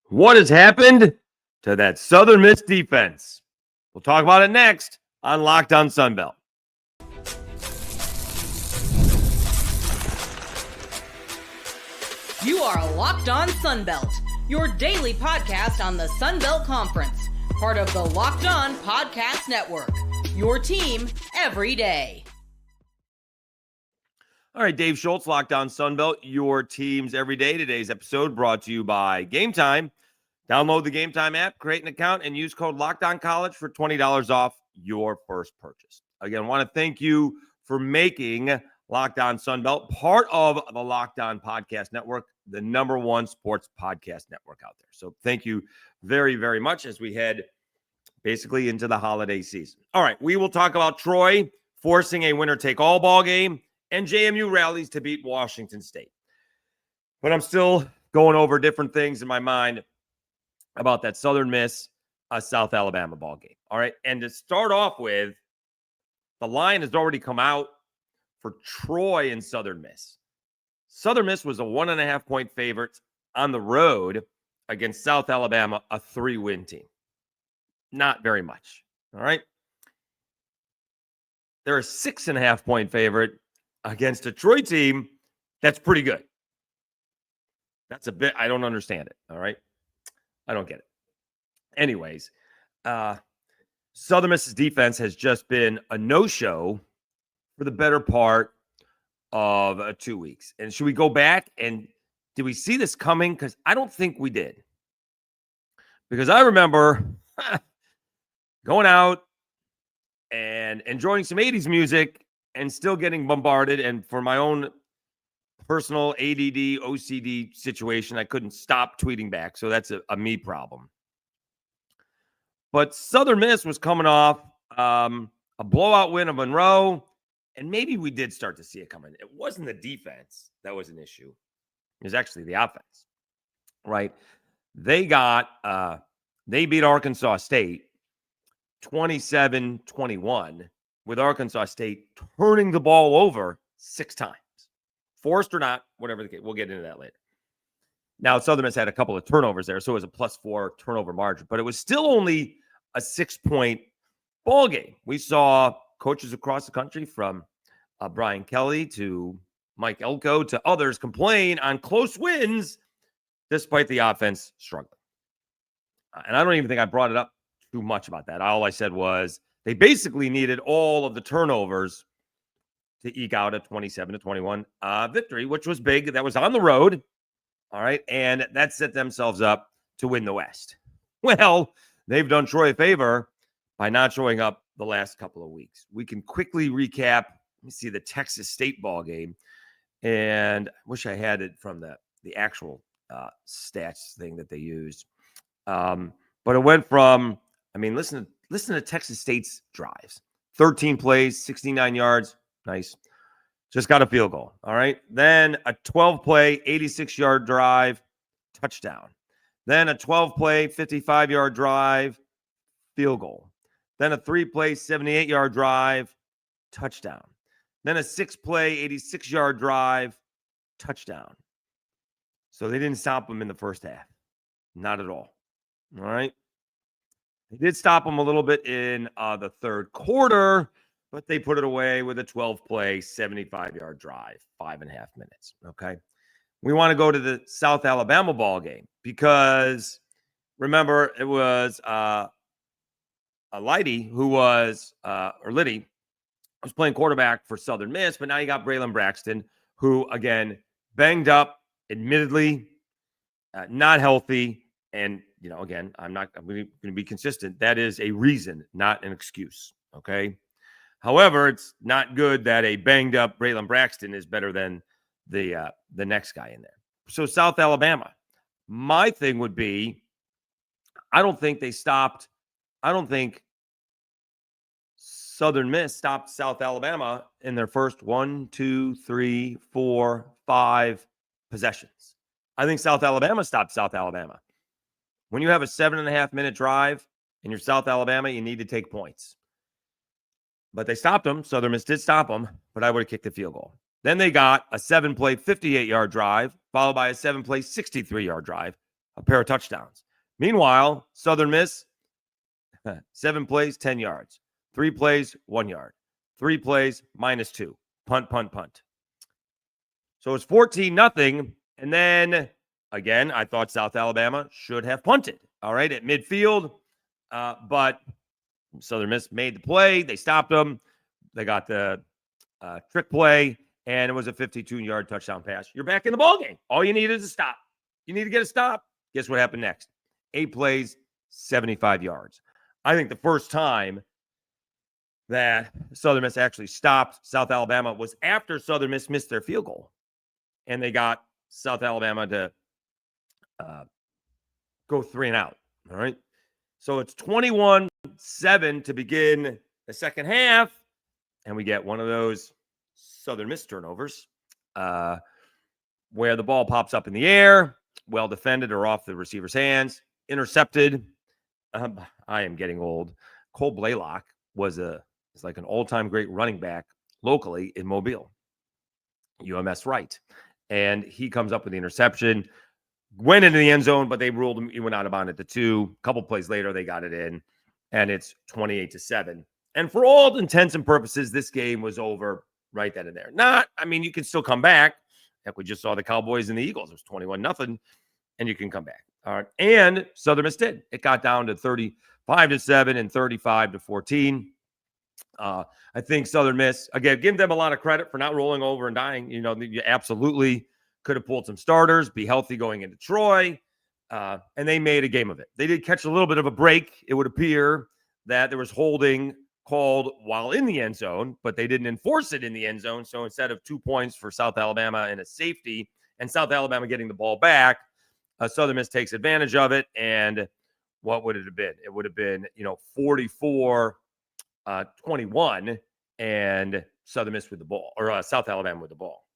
What has happened to that Southern Miss defense? We'll talk about it next on Locked On Sunbelt. You are Locked On Sunbelt, your daily podcast on the Sunbelt Conference, part of the Locked On Podcast Network, your team every day. All right, Dave Schultz, Locked On Sunbelt, your teams every day. Today's episode brought to you by Game Time. Download the Game Time app, create an account, and use code LOCKEDONCollege for $20 off your first purchase. Again, I want to thank you for making Locked On Sunbelt part of the Locked On Podcast Network, the number one sports podcast network out there. So thank you very, very much as we head basically into the holiday season. All right, we will talk about Troy forcing a winner-take-all ball game and JMU rallies to beat Washington State. But I'm still going over different things in my mind about that Southern Miss, South Alabama ball game. All right. And to start off with, the line has already come out for Troy and Southern Miss. Southern Miss was a 1.5-point favorite on the road against South Alabama, a 3-win team. Not very much. All right. They're a 6.5-point favorite against a Troy team that's pretty good. That's a bit, I don't understand it. All right. I don't get it. Anyways, Southern Miss's defense has just been a no-show for the better part of 2 weeks. And should we go back and did we see this coming? Because I don't think we did. Because I remember going out and enjoying some 80s music and still getting bombarded. And for my own personal ADD, OCD situation, I couldn't stop tweeting back. So that's a me problem. But Southern Miss was coming off a blowout win of Monroe. And maybe we did start to see it coming. It wasn't the defense that was an issue. It was actually the offense, right? They beat Arkansas State 27-21 with Arkansas State turning the ball over 6 times. Forced or not, whatever the case. We'll get into that later. Now, Southern Miss had a couple of turnovers there, so it was a +4 turnover margin, but it was still only a 6-point ball game. We saw coaches across the country from Brian Kelly to Mike Elko to others complain on close wins despite the offense struggling. And I don't even think I brought it up too much about that. All I said was they basically needed all of the turnovers to eke out a 27-21 victory, which was big. That was on the road. All right. And that set themselves up to win the West. Well, they've done Troy a favor by not showing up the last couple of weeks. We can quickly recap. Let me see the Texas State ball game. And I wish I had it from the actual stats thing that they used. But it went from, listen to Texas State's drives. 13 plays, 69 yards. Nice. Just got a field goal. All right. Then a 12-play, 86-yard drive, touchdown. Then a 12-play, 55-yard drive, field goal. Then a 3-play, 78-yard drive, touchdown. Then a 6-play, 86-yard drive, touchdown. So they didn't stop them in the first half. Not at all. All right. They did stop them a little bit in the third quarter, but they put it away with a 12-play, 75-yard drive, 5.5 minutes. Okay. We want to go to the South Alabama ball game because remember it was Liddy who was Liddy was playing quarterback for Southern Miss, but now you got Braylon Braxton, who again banged up, admittedly, not healthy, and again, I'm going to be consistent. That is a reason, not an excuse. Okay. However, it's not good that a banged up Braylon Braxton is better than the next guy in there. So South Alabama, my thing would be, I don't think Southern Miss stopped South Alabama in their first 1, 2, 3, 4, 5 possessions. I think South Alabama stopped South Alabama. When you have a 7.5-minute drive and you're South Alabama, you need to take points. But they stopped them. Southern Miss did stop them, but I would have kicked the field goal. Then they got a 7-play, 58-yard drive, followed by a 7-play, 63-yard drive. a pair of touchdowns. Meanwhile, Southern Miss, 7 plays, 10 yards. 3 plays, 1 yard. 3 plays, -2. Punt, punt, punt. So it's 14-0. And then, again, I thought South Alabama should have punted, all right, at midfield. But Southern Miss made the play. They stopped them. They got the trick play, and it was a 52-yard touchdown pass. You're back in the ballgame. All you need is a stop. You need to get a stop. Guess what happened next? 8 plays, 75 yards. I think the first time that Southern Miss actually stopped South Alabama was after Southern Miss missed their field goal. And they got South Alabama to go 3 and out. All right. So it's 21-7 to begin the second half. And we get one of those Southern Miss turnovers where the ball pops up in the air, well defended or off the receiver's hands, intercepted. I am getting old. Cole Blaylock is like an all-time great running back locally in Mobile, UMS right. And he comes up with the interception, went into the end zone, but they ruled him. He went out of bounds at the 2. A couple plays later, they got it in, and it's 28-7. And for all intents and purposes, this game was over right then and there. You can still come back. Heck, we just saw the Cowboys and the Eagles. It was 21-0, and you can come back. All right. And Southern Miss did. It got down to 35-7 and 35-14. I think Southern Miss, again, give them a lot of credit for not rolling over and dying. You absolutely could have pulled some starters, be healthy going into Troy, and they made a game of it. They did catch a little bit of a break. It would appear that there was holding called while in the end zone, but they didn't enforce it in the end zone. So instead of 2 points for South Alabama and a safety and South Alabama getting the ball back, Southern Miss takes advantage of it. And what would it have been? It would have been, 44-21 and Southern Miss with the ball, or South Alabama with the ball.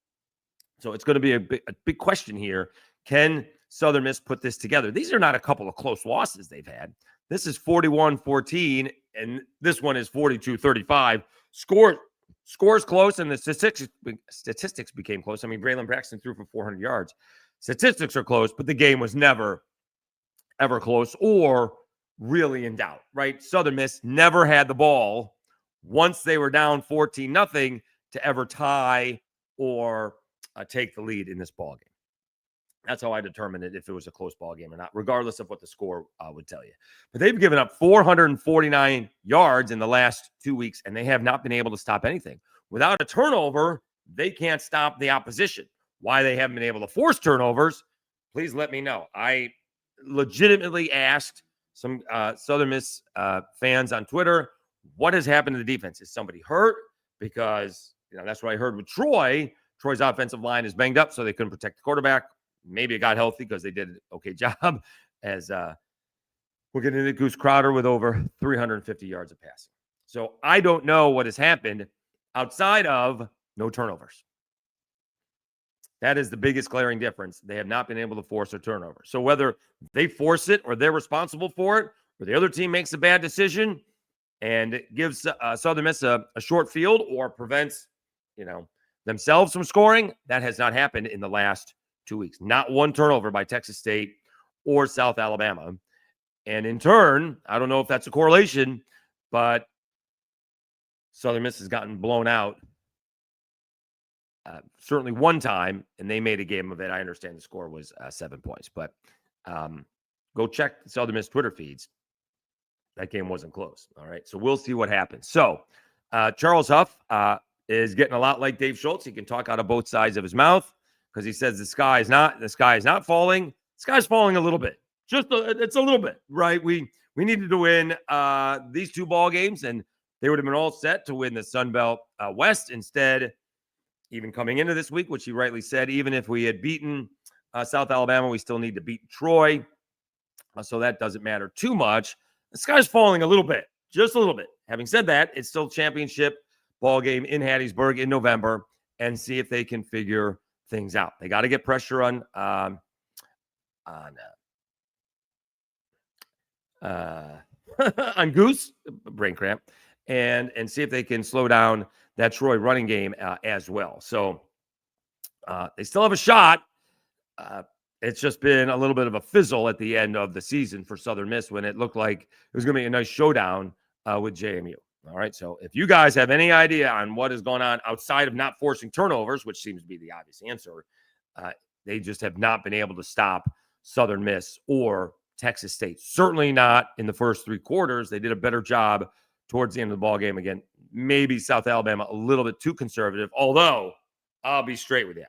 So it's going to be a big question here. Can Southern Miss put this together? These are not a couple of close losses they've had. This is 41-14, and this one is 42-35. Scores close, and the statistics became close. I mean, Braylon Braxton threw for 400 yards. Statistics are close, but the game was never, ever close or really in doubt, right? Southern Miss never had the ball once they were down 14-0 to ever tie or take the lead in this ball game. That's how I determined it, if it was a close ball game or not, regardless of what the score would tell you. But they've given up 449 yards in the last 2 weeks, and they have not been able to stop anything. Without a turnover, they can't stop the opposition. Why they haven't been able to force turnovers, please let me know. I legitimately asked some Southern Miss fans on Twitter, what has happened to the defense? Is somebody hurt? Because that's what I heard with Troy. Troy's offensive line is banged up, so they couldn't protect the quarterback. Maybe it got healthy because they did an okay job, as we're getting into Goose Crowder with over 350 yards of passing. So I don't know what has happened outside of no turnovers. That is the biggest glaring difference. They have not been able to force a turnover. So whether they force it or they're responsible for it, or the other team makes a bad decision and gives Southern Miss a short field or prevents, themselves from scoring, that has not happened in the last 2 weeks. Not one turnover by Texas State or South Alabama. And in turn, I don't know if that's a correlation, but Southern Miss has gotten blown out certainly one time, and they made a game of it. I understand the score was 7 points, but go check Southern Miss Twitter feeds. That game wasn't close. All right, so we'll see what happens. So Charles Huff is getting a lot like Dave Schultz. He can talk out of both sides of his mouth, because he says the sky is not falling. The sky's falling a little bit. It's a little bit, right? We needed to win these 2 ball games, and they would have been all set to win the Sun Belt West. Instead, even coming into this week, which he rightly said, even if we had beaten South Alabama, we still need to beat Troy. So that doesn't matter too much. The sky's falling a little bit, just a little bit. Having said that, it's still championship ball game in Hattiesburg in November, and see if they can figure things out. They got to get pressure on Goose, brain cramp, and see if they can slow down that Troy running game as well. So they still have a shot. it's just been a little bit of a fizzle at the end of the season for Southern Miss when it looked like it was going to be a nice showdown with JMU. All right. So if you guys have any idea on what is going on outside of not forcing turnovers, which seems to be the obvious answer, they just have not been able to stop Southern Miss or Texas State. Certainly not in the first three quarters. They did a better job towards the end of the ball game. Again, maybe South Alabama a little bit too conservative, although I'll be straight with you.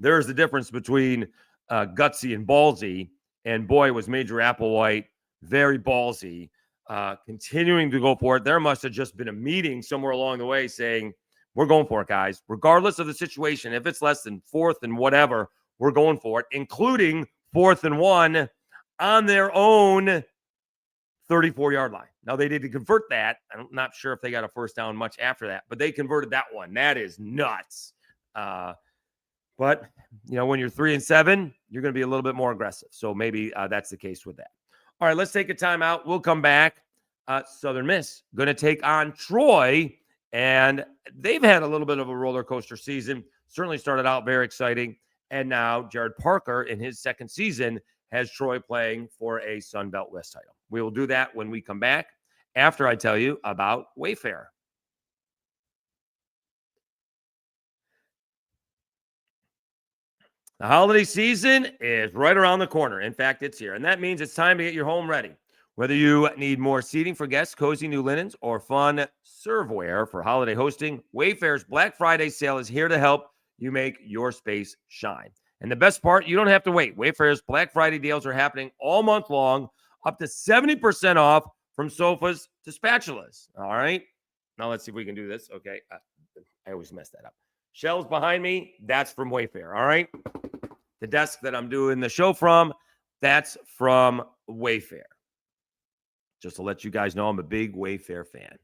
There's the difference between gutsy and ballsy. And boy, was Major Applewhite very ballsy, continuing to go for it. There must have just been a meeting somewhere along the way saying, we're going for it, guys. Regardless of the situation, if it's less than fourth and whatever, we're going for it, including 4th and 1 on their own 34-yard line. Now, they did convert that. I'm not sure if they got a first down much after that, but they converted that one. That is nuts. But, when you're 3-7, you're going to be a little bit more aggressive. So maybe that's the case with that. All right, let's take a timeout. We'll come back. Southern Miss going to take on Troy, and they've had a little bit of a roller coaster season. Certainly started out very exciting. And now Jared Parker, in his second season, has Troy playing for a Sun Belt West title. We will do that when we come back after I tell you about Wayfair. The holiday season is right around the corner. In fact, it's here. And that means it's time to get your home ready. Whether you need more seating for guests, cozy new linens, or fun serveware for holiday hosting, Wayfair's Black Friday sale is here to help you make your space shine. And the best part, you don't have to wait. Wayfair's Black Friday deals are happening all month long, up to 70% off from sofas to spatulas. All right. Now let's see if we can do this. Okay. I always mess that up. Shelves behind me, that's from Wayfair. All right. The desk that I'm doing the show from, that's from Wayfair. Just to let you guys know, I'm a big Wayfair fan. If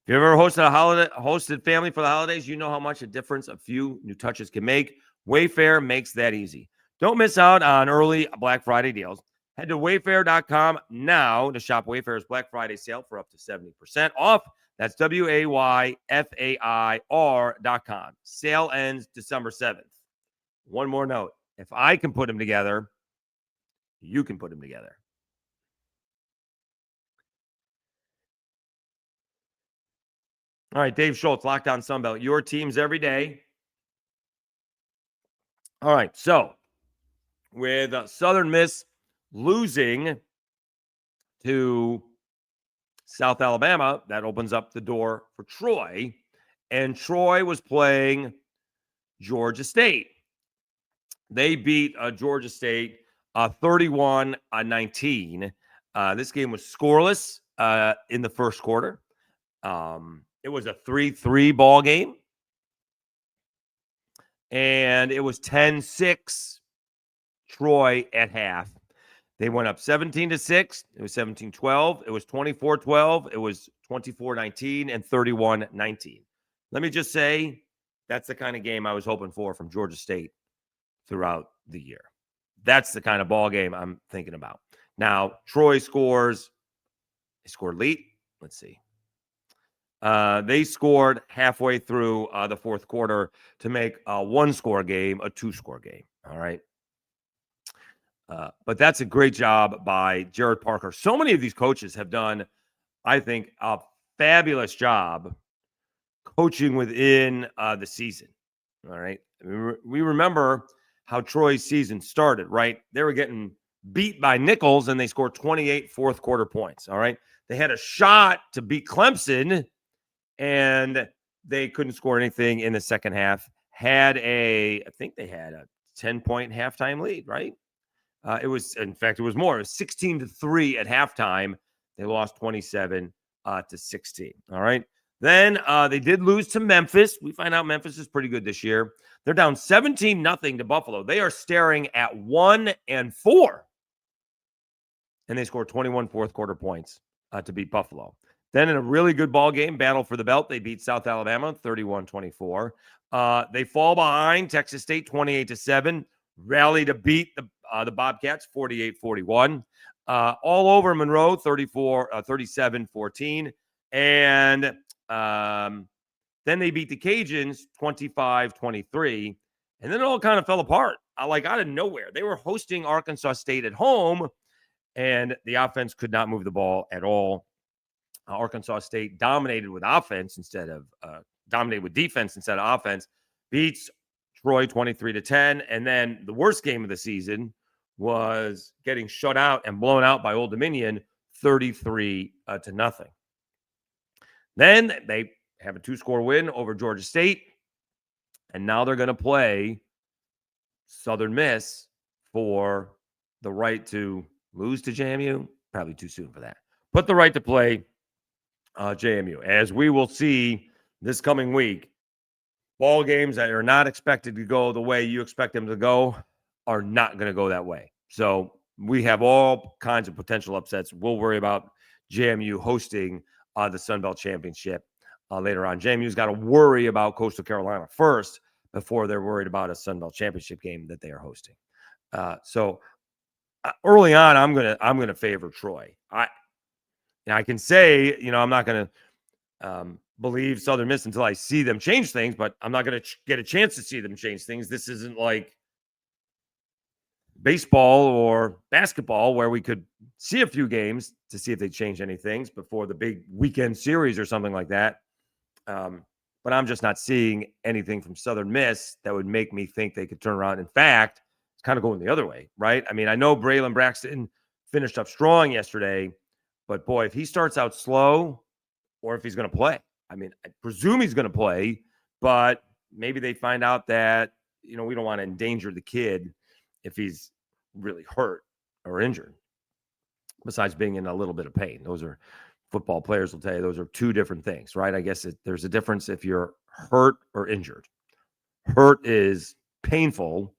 you've ever hosted family for the holidays, you know how much a difference a few new touches can make. Wayfair makes that easy. Don't miss out on early Black Friday deals. Head to wayfair.com now to shop Wayfair's Black Friday sale for up to 70% off. That's WAYFAIR.com. Sale ends December 7th. One more note. If I can put them together, you can put them together. All right, Dave Schultz, Locked On Sunbelt, your teams every day. All right, so with Southern Miss losing to South Alabama, that opens up the door for Troy. And Troy was playing Georgia State. They beat Georgia State 31-19. This game was scoreless in the first quarter. It was a 3-3 ball game. And it was 10-6 Troy at half. They went up 17-6. It was 17-12. It was 24-12. It was 24-19 and 31-19. Let me just say, that's the kind of game I was hoping for from Georgia State throughout the year. That's the kind of ball game I'm thinking about. Now, Troy scores. They scored late. Let's see. They scored halfway through the fourth quarter to make a one-score game a two-score game. All right. But that's a great job by Jared Parker. So many of these coaches have done, I think, a fabulous job coaching within the season. All right. We remember how Troy's season started, right? They were getting beat by Nichols and they scored 28 fourth quarter points. All right. They had a shot to beat Clemson and they couldn't score anything in the second half. I think they had a 10-point halftime lead, right? It was more. It was 16-3 at halftime. They lost 27-16. All right. Then they did lose to Memphis. We find out Memphis is pretty good this year. They're down 17-0 to Buffalo. They are staring at 1-4. And they scored 21 fourth quarter points to beat Buffalo. Then in a really good ball game, battle for the belt, they beat South Alabama 31-24. They fall behind Texas State 28-7. Rally to beat the Bobcats 48-41. All over Monroe 37-14. And then they beat the Cajuns 25-23. And then it all kind of fell apart like out of nowhere. They were hosting Arkansas State at home, and the offense could not move the ball at all. Arkansas State dominated with defense instead of offense, beats Troy 23-10. And then the worst game of the season was getting shut out and blown out by Old Dominion 33-0. Then they have a 2-score win over Georgia State. And now they're going to play Southern Miss for the right to lose to JMU. Probably too soon for that. But the right to play JMU. As we will see this coming week, ball games that are not expected to go the way you expect them to go are not going to go that way. So we have all kinds of potential upsets. We'll worry about JMU hosting the Sun Belt Championship later on. JMU's got to worry about Coastal Carolina first before they're worried about a Sun Belt Championship game that they are hosting. So early on, I'm gonna favor Troy. I can say, I'm not going to believe Southern Miss until I see them change things, but I'm not going to get a chance to see them change things. This isn't like baseball or basketball where we could see a few games to see if they change any things before the big weekend series or something like that. But I'm just not seeing anything from Southern Miss that would make me think they could turn around. In fact, it's kind of going the other way, right? I mean, I know Braylon Braxton finished up strong yesterday, but boy, if he starts out slow or if he's going to play, I mean, I presume he's going to play, but maybe they find out that, we don't want to endanger the kid if he's really hurt or injured, besides being in a little bit of pain. Those are football players will tell you those are two different things, right? I guess there's a difference if you're hurt or injured. Hurt is painful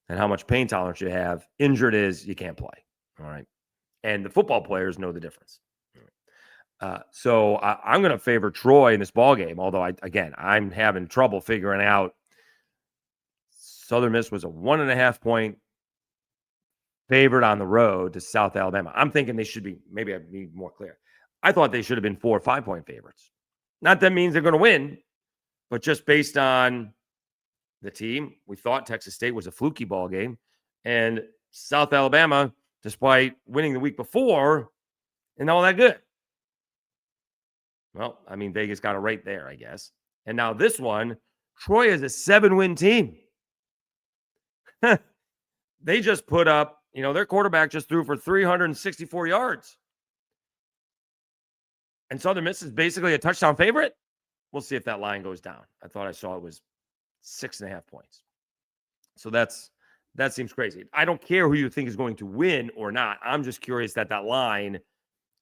and how much pain tolerance you have. Injured is you can't play. All right. And the football players know the difference. So I'm going to favor Troy in this ball game, although I'm having trouble figuring out. Southern Miss was a 1.5-point favorite on the road to South Alabama. I'm thinking they should be, maybe I'd be more clear. I thought they should have been 4 or 5-point favorites. Not that means they're going to win, but just based on the team, we thought Texas State was a fluky ball game. And South Alabama, despite winning the week before, isn't all that good. Well, I mean, Vegas got it right there, I guess. And now this one, Troy is a 7-win team. They just put up, their quarterback just threw for 364 yards. And Southern Miss is basically a touchdown favorite. We'll see if that line goes down. I thought I saw it was 6.5 points. So that seems crazy. I don't care who you think is going to win or not. I'm just curious that line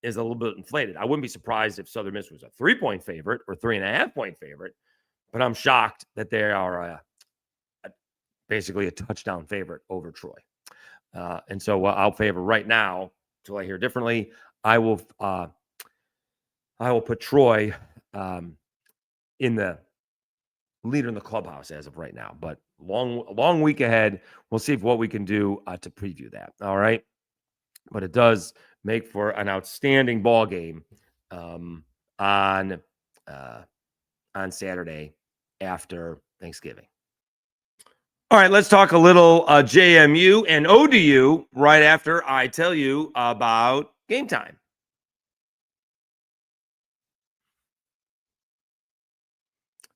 is a little bit inflated. I wouldn't be surprised if Southern Miss was a 3-point favorite or 3.5-point favorite, but I'm shocked that they are basically a touchdown favorite over Troy. And so I'll favor right now, until I hear differently, I will put Troy in the leader in the clubhouse as of right now. But long week ahead. We'll see what we can do to preview that. All right. But it does make for an outstanding ball game on Saturday after Thanksgiving. All right, let's talk a little JMU and ODU right after I tell you about Game Time.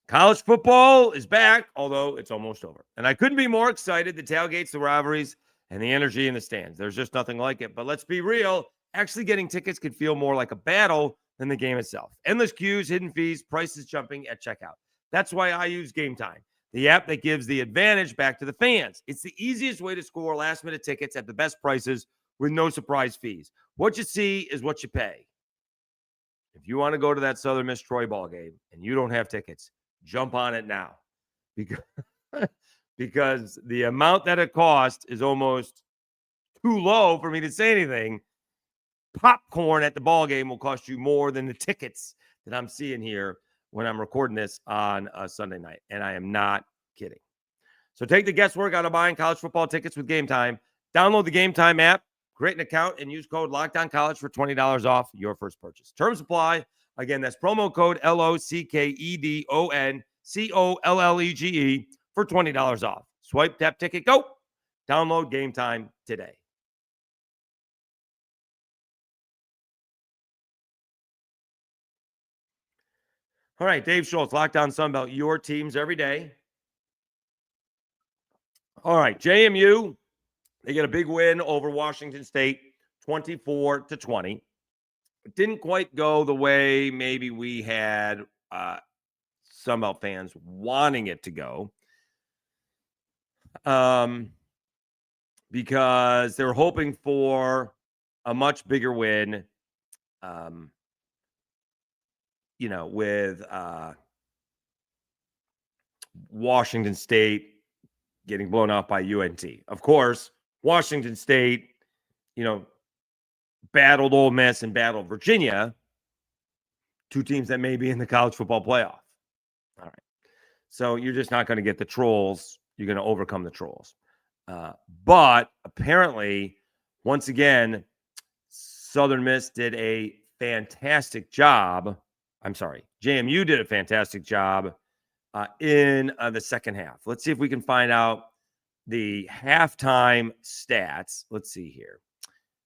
College football is back, although it's almost over. And I couldn't be more excited. The tailgates, the rivalries, and the energy in the stands. There's just nothing like it. But let's be real. Actually getting tickets could feel more like a battle than the game itself. Endless queues, hidden fees, prices jumping at checkout. That's why I use Game Time, the app that gives the advantage back to the fans. It's the easiest way to score last-minute tickets at the best prices with no surprise fees. What you see is what you pay. If you want to go to that Southern Miss Troy ball game and you don't have tickets, jump on it now, because the amount that it costs is almost too low for me to say anything. Popcorn at the ball game will cost you more than the tickets that I'm seeing here when I'm recording this on a Sunday night, and I am not kidding. So take the guesswork out of buying college football tickets with Game Time. Download the Game Time app, create an account, and use code LOCKEDONCollege for $20 off your first purchase. Terms apply. Again, that's promo code LOCKEDONCOLLEGE for $20 off. Swipe, tap, ticket, go. Download Game Time today. All right, Dave Schultz, Lockdown Sunbelt, your teams every day. All right, JMU, they get a big win over Washington State, 24-20. It didn't quite go the way maybe we had Sunbelt fans wanting it to go. Because they were hoping for a much bigger win, with Washington State getting blown out by UNT. Of course, Washington State, battled Ole Miss and battled Virginia, two teams that may be in the college football playoff. All right. So you're just not going to get the trolls. You're going to overcome the trolls. But apparently, once again, Southern Miss did a fantastic job. I'm sorry, JMU did a fantastic job in the second half. Let's see if we can find out the halftime stats. Let's see here.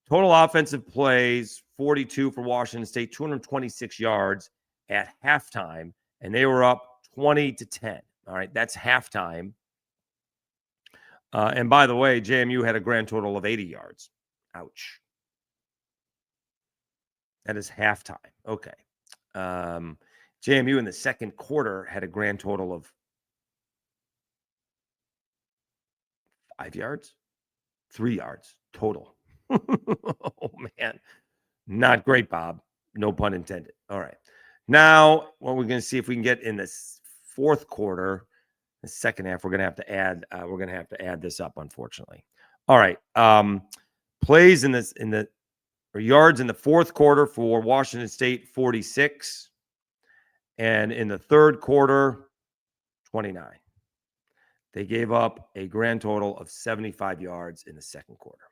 Total offensive plays, 42 for Washington State, 226 yards at halftime, and they were up 20-10. All right, that's halftime. And by the way, JMU had a grand total of 80 yards. Ouch. That is halftime. Okay. JMU in the second quarter had a grand total of 5 yards, 3 yards total. Oh, man. Not great, Bob. No pun intended. All right. Now, what we're going to see if we can get in this fourth quarter, the second half, we're going to have to add this up, unfortunately. All right. Plays yards in the fourth quarter for Washington State, 46. And in the third quarter, 29. They gave up a grand total of 75 yards in the second quarter.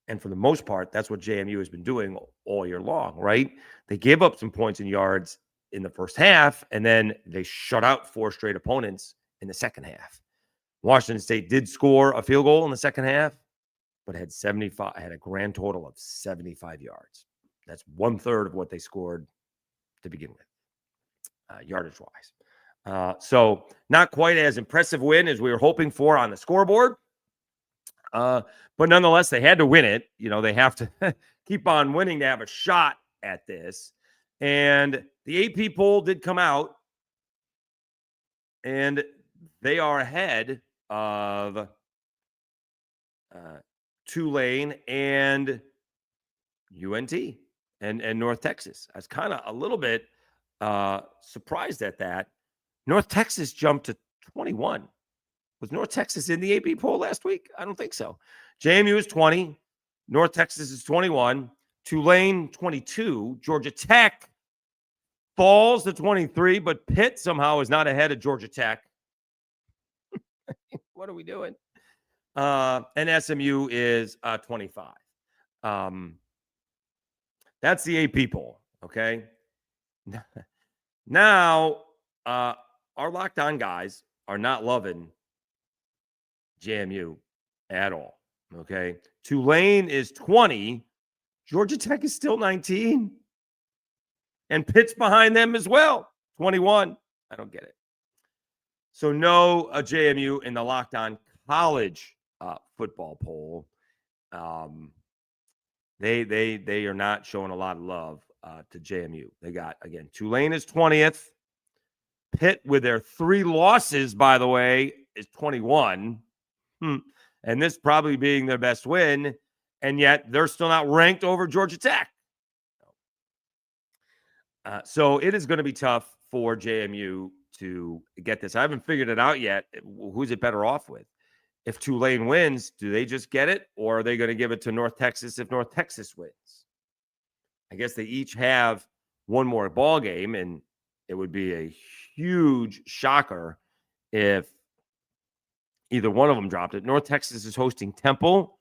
And for the most part, that's what JMU has been doing all year long, right? They gave up some points and yards in the first half, and then they shut out 4 straight opponents in the second half. Washington State did score a field goal in the second half, but had a grand total of 75 yards. That's 1/3 of what they scored to begin with, yardage-wise. So not quite as impressive win as we were hoping for on the scoreboard. But nonetheless, they had to win it. They have to keep on winning to have a shot at this. And the AP poll did come out, and they are ahead of Tulane and UNT and North Texas. I was kind of a little bit surprised at that. North Texas jumped to 21. Was North Texas in the AP poll last week? I don't think so. JMU is 20. North Texas is 21. Tulane, 22. Georgia Tech falls to 23, but Pitt somehow is not ahead of Georgia Tech. What are we doing? And SMU is 25. That's the AP poll, okay? Now, our lockdown guys are not loving JMU at all, okay? Tulane is 20. Georgia Tech is still 19. And Pitt's behind them as well, 21. I don't get it. So no JMU in the lockdown college football poll. They are not showing a lot of love to JMU. They got, again, Tulane is 20th. Pitt, with their 3 losses, by the way, is 21. And this probably being their best win, and yet they're still not ranked over Georgia Tech. So it is going to be tough for JMU to get this. I haven't figured it out yet. Who's it better off with? If Tulane wins, do they just get it, or are they going to give it to North Texas if North Texas wins? I guess they each have one more ball game, and it would be a huge shocker if either one of them dropped it. North Texas is hosting Temple,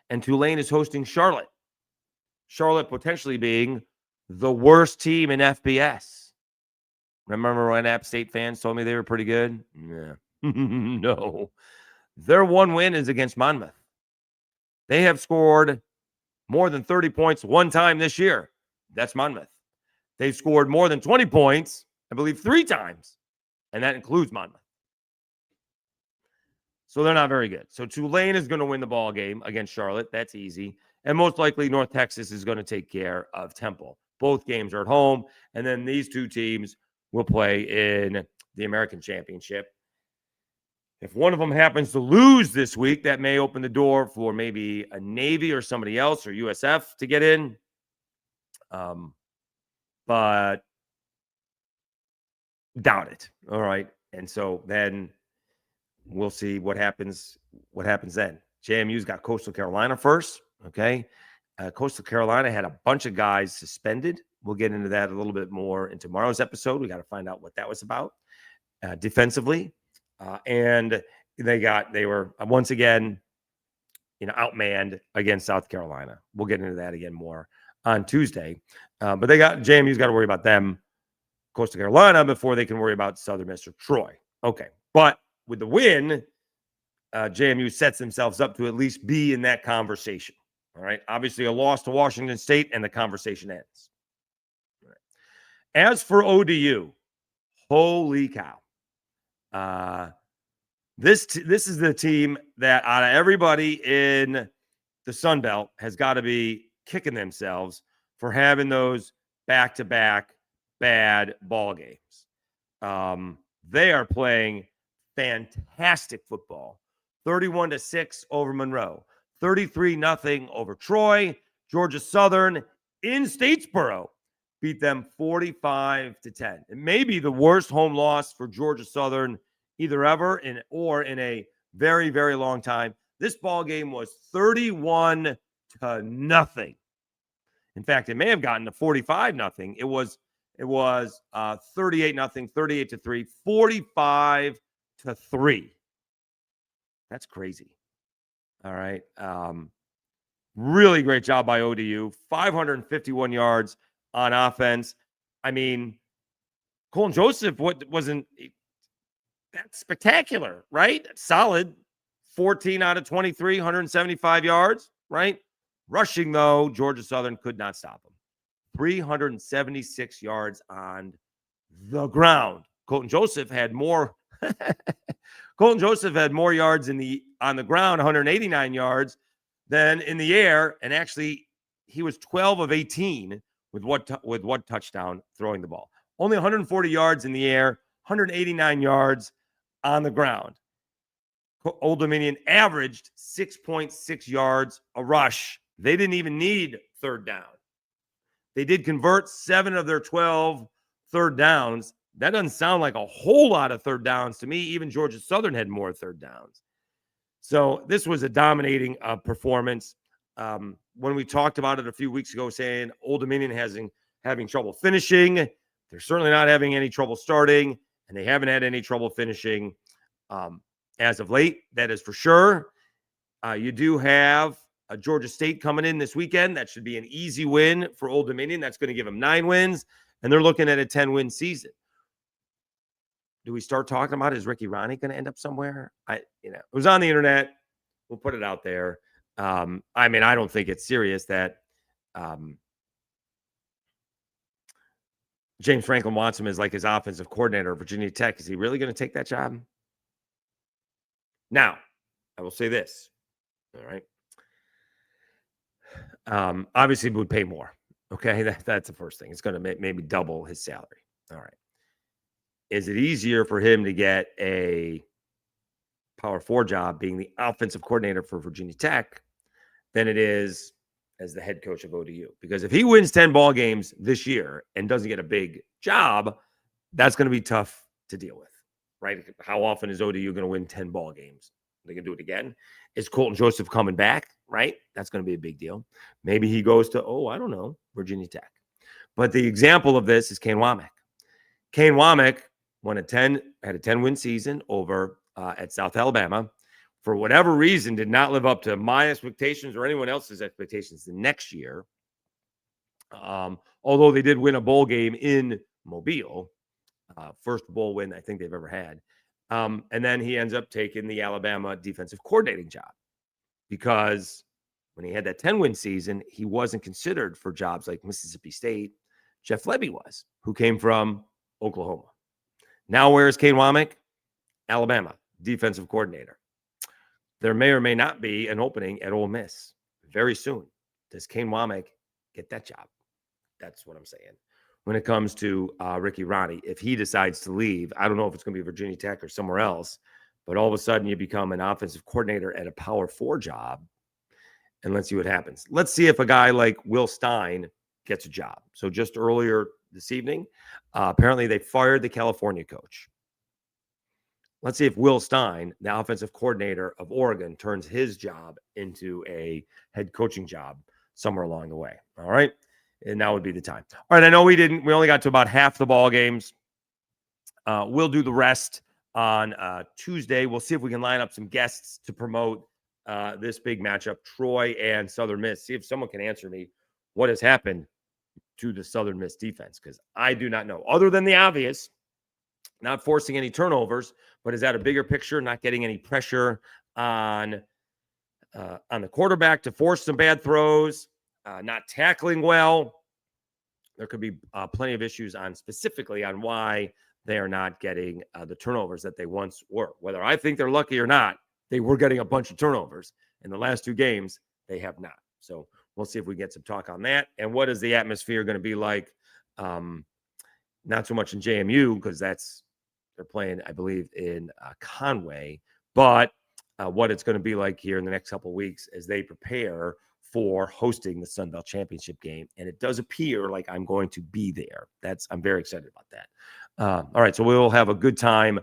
and Tulane is hosting Charlotte. Charlotte potentially being the worst team in FBS. Remember when App State fans told me they were pretty good? Yeah. No. Their one win is against Monmouth. They have scored more than 30 points one time this year. That's Monmouth. They've scored more than 20 points, I believe, 3 times, and that includes Monmouth. So they're not very good. So Tulane is going to win the ball game against Charlotte. That's easy. And most likely North Texas is going to take care of Temple. Both games are at home. And then these two teams will play in the American Championship. If one of them happens to lose this week, that may open the door for maybe a Navy or somebody else or USF to get in. But doubt it. All right. And so then we'll see what happens then. JMU's got Coastal Carolina first. Okay. Coastal Carolina had a bunch of guys suspended. We'll get into that a little bit more in tomorrow's episode. We got to find out what that was about defensively. And they were once again, outmanned against South Carolina. We'll get into that again more on Tuesday. But JMU's got to worry about them, Coastal Carolina, before they can worry about Southern Miss or Troy. Okay. But with the win, JMU sets themselves up to at least be in that conversation. All right. Obviously, a loss to Washington State, and the conversation ends. All right. As for ODU, holy cow. This is the team that out of everybody in the Sun Belt has got to be kicking themselves for having those back-to-back bad ball games. They are playing fantastic football. 31-6 over Monroe, 33-0 over Troy. Georgia Southern in Statesboro beat them 45-10. It may be the worst home loss for Georgia Southern either ever in a very, very long time. This ball game was 31-0. In fact, it may have gotten to 45-0. It was 38-0, 38-3, 45-3. That's crazy. All right. Really great job by ODU. 551 yards on offense. I mean, Colton Joseph wasn't that spectacular, right? Solid. 14 out of 23, 175 yards, right? Rushing, though, Georgia Southern could not stop him. 376 yards on the ground. Colton Joseph had more. Colton Joseph had more yards on the ground, 189 yards, than in the air. And actually, he was 12 of 18 with one touchdown throwing the ball. Only 140 yards in the air, 189 yards on the ground. Old Dominion averaged 6.6 yards a rush. They didn't even need third down. They did convert 7 of their 12 third downs. That doesn't sound like a whole lot of third downs to me. Even Georgia Southern had more third downs. So this was a dominating performance. When we talked about it a few weeks ago, saying Old Dominion having trouble finishing, they're certainly not having any trouble starting, and they haven't had any trouble finishing as of late. That is for sure. You do have Georgia State coming in this weekend. That should be an easy win for Old Dominion. That's going to give them 9 wins, and they're looking at a 10-win season. Do we start talking about, is Ricky Rhane going to end up somewhere? It was on the internet. We'll put it out there. I don't think it's serious that James Franklin wants him as like his offensive coordinator at Virginia Tech. Is he really going to take that job? Now, I will say this. All right. Obviously, would pay more. Okay, that's the first thing. It's going to maybe double his salary. All right. Is it easier for him to get a Power 4 job being the offensive coordinator for Virginia Tech than it is as the head coach of ODU? Because if he wins 10 ball games this year and doesn't get a big job, that's going to be tough to deal with, right? How often is ODU going to win 10 ball games? They can do it again. Is Colton Joseph coming back, right? That's going to be a big deal. Maybe he goes to, Virginia Tech. But the example of this is Kane Womack. Kane Womack had a 10-win season over at South Alabama. For whatever reason, did not live up to my expectations or anyone else's expectations the next year. Although they did win a bowl game in Mobile, first bowl win I think they've ever had. And then he ends up taking the Alabama defensive coordinating job because when he had that 10-win season, he wasn't considered for jobs like Mississippi State. Jeff Lebby was, who came from Oklahoma. Now, where is Kane Womack? Alabama, defensive coordinator. There may or may not be an opening at Ole Miss very soon. Does Kane Womack get that job? That's what I'm saying. When it comes to Ricky Rhane, if he decides to leave, I don't know if it's going to be Virginia Tech or somewhere else, but all of a sudden you become an offensive coordinator at a Power 4 job, and let's see what happens. Let's see if a guy like Will Stein gets a job. So just earlier this evening, apparently they fired the California coach. Let's see if Will Stein, the offensive coordinator of Oregon, turns his job into a head coaching job somewhere along the way. All right. And now would be the time. All right. I know we only got to about half the ball games. We'll do the rest on Tuesday. We'll see if we can line up some guests to promote this big matchup, Troy and Southern Miss. See if someone can answer me what has happened to the Southern Miss defense, because I do not know. Other than the obvious, not forcing any turnovers, but is that a bigger picture? Not getting any pressure on the quarterback to force some bad throws, not tackling well. There could be plenty of issues specifically on why they are not getting the turnovers that they once were. Whether I think they're lucky or not, they were getting a bunch of turnovers. In the last 2 games, they have not. So we'll see if we get some talk on that. And what is the atmosphere going to be like? Not so much in JMU, because they're playing, I believe, in Conway, but what it's going to be like here in the next couple of weeks as they prepare for hosting the Sun Belt Championship game. And it does appear like I'm going to be there. I'm very excited about that. All right, so we'll have a good time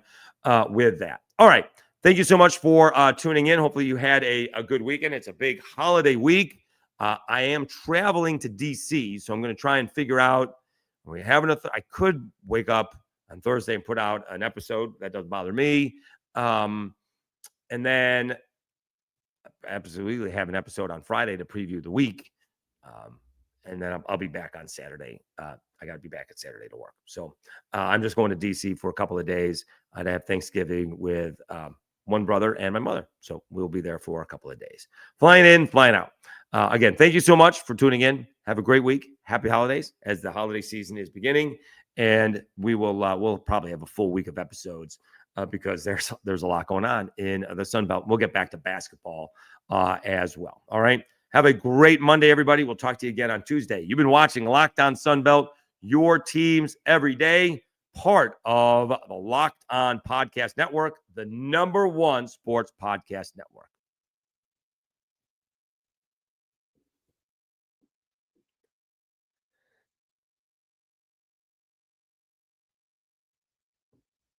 with that. All right, thank you so much for tuning in. Hopefully you had a good weekend. It's a big holiday week. I am traveling to DC, so I'm going to try and figure out. I could wake up on Thursday and put out an episode. That doesn't bother me. And then absolutely have an episode on Friday to preview the week. And then I'll be back on Saturday. I got to be back at Saturday to work. So I'm just going to DC for a couple of days. I'd have Thanksgiving with one brother and my mother. So we'll be there for a couple of days. Flying in, flying out. Again, thank you so much for tuning in. Have a great week. Happy holidays as the holiday season is beginning. And we'll probably have a full week of episodes because there's a lot going on in the Sun Belt. We'll get back to basketball as well. All right. Have a great Monday, everybody. We'll talk to you again on Tuesday. You've been watching Locked On Sun Belt, your teams every day, part of the Locked On Podcast Network, the #1 sports podcast network.